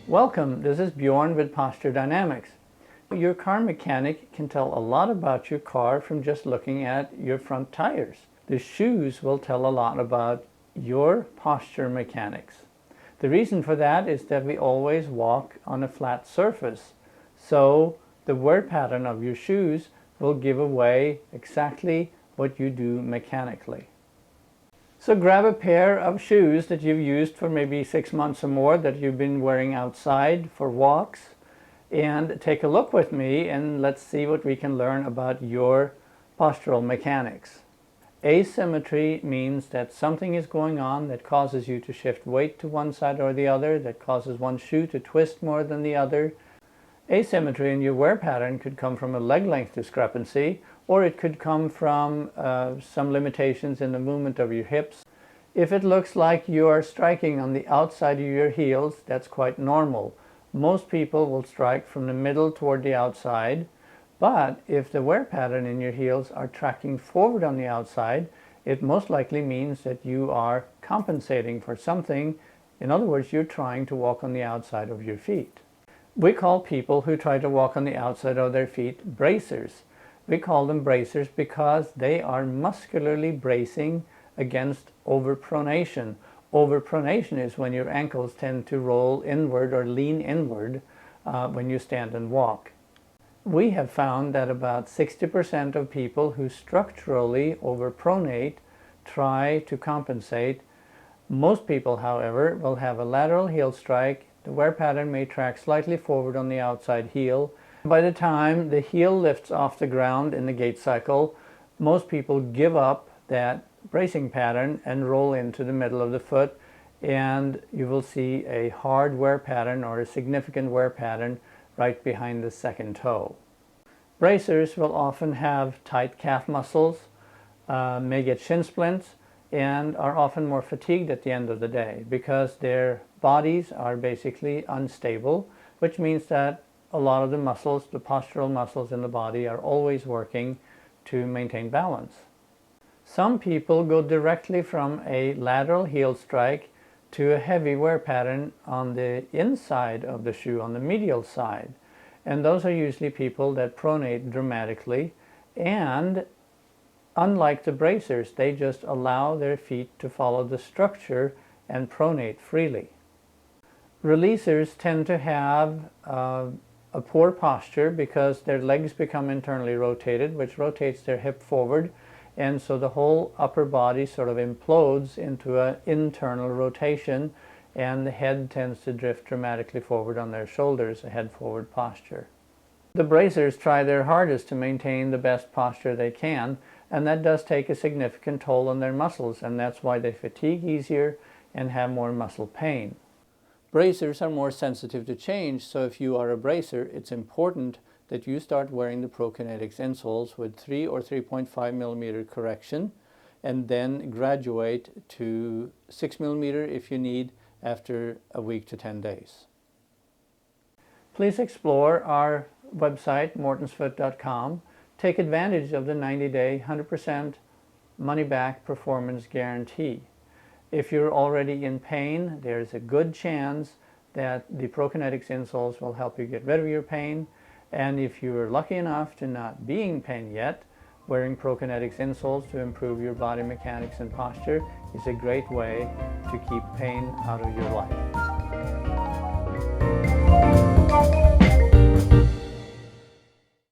Welcome, this is Bjorn with Posture Dynamics. Your car mechanic can tell a lot about your car from just looking at your front tires. The shoes will tell a lot about your posture mechanics. The reason for that is that we always walk on a flat surface, so the wear pattern of your shoes will give away exactly what you do mechanically. So grab a pair of shoes that you've used for maybe 6 months or more, that you've been wearing outside for walks, and take a look with me and let's see what we can learn about your postural mechanics. Asymmetry means that something is going on that causes you to shift weight to one side or the other, that causes one shoe to twist more than the other. Asymmetry in your wear pattern could come from a leg length discrepancy, or it could come from some limitations in the movement of your hips. If it looks like you are striking on the outside of your heels, that's quite normal. Most people will strike from the middle toward the outside, but if the wear pattern in your heels are tracking forward on the outside, it most likely means that you are compensating for something. In other words, you're trying to walk on the outside of your feet. We call people who try to walk on the outside of their feet bracers. We call them bracers because they are muscularly bracing against overpronation. Overpronation is when your ankles tend to roll inward or lean inward when you stand and walk. We have found that about 60% of people who structurally overpronate try to compensate. Most people, however, will have a lateral heel strike. The wear pattern may track slightly forward on the outside heel. By the time the heel lifts off the ground in the gait cycle, most people give up that bracing pattern and roll into the middle of the foot, and you will see a hard wear pattern or a significant wear pattern right behind the second toe. Bracers will often have tight calf muscles, may get shin splints, and are often more fatigued at the end of the day because their bodies are basically unstable, which means that a lot of the muscles, the postural muscles in the body, are always working to maintain balance. Some people go directly from a lateral heel strike to a heavy wear pattern on the inside of the shoe, on the medial side. And those are usually people that pronate dramatically, and unlike the bracers, they just allow their feet to follow the structure and pronate freely. Releasers tend to have a poor posture because their legs become internally rotated, which rotates their hip forward, and so the whole upper body sort of implodes into an internal rotation, and the head tends to drift dramatically forward on their shoulders, a head forward posture. The bracers try their hardest to maintain the best posture they can, and that does take a significant toll on their muscles, and that's why they fatigue easier and have more muscle pain. Bracers are more sensitive to change, so if you are a bracer, it's important that you start wearing the Prokinetics insoles with 3 or 3.5 millimeter correction, and then graduate to 6 millimeter if you need after a week to 10 days. Please explore our website, MortonsFoot.com. Take advantage of the 90-day, 100% money-back performance guarantee. If you're already in pain, there's a good chance that the Prokinetics insoles will help you get rid of your pain. And if you're lucky enough to not be in pain yet, wearing Prokinetics insoles to improve your body mechanics and posture is a great way to keep pain out of your life.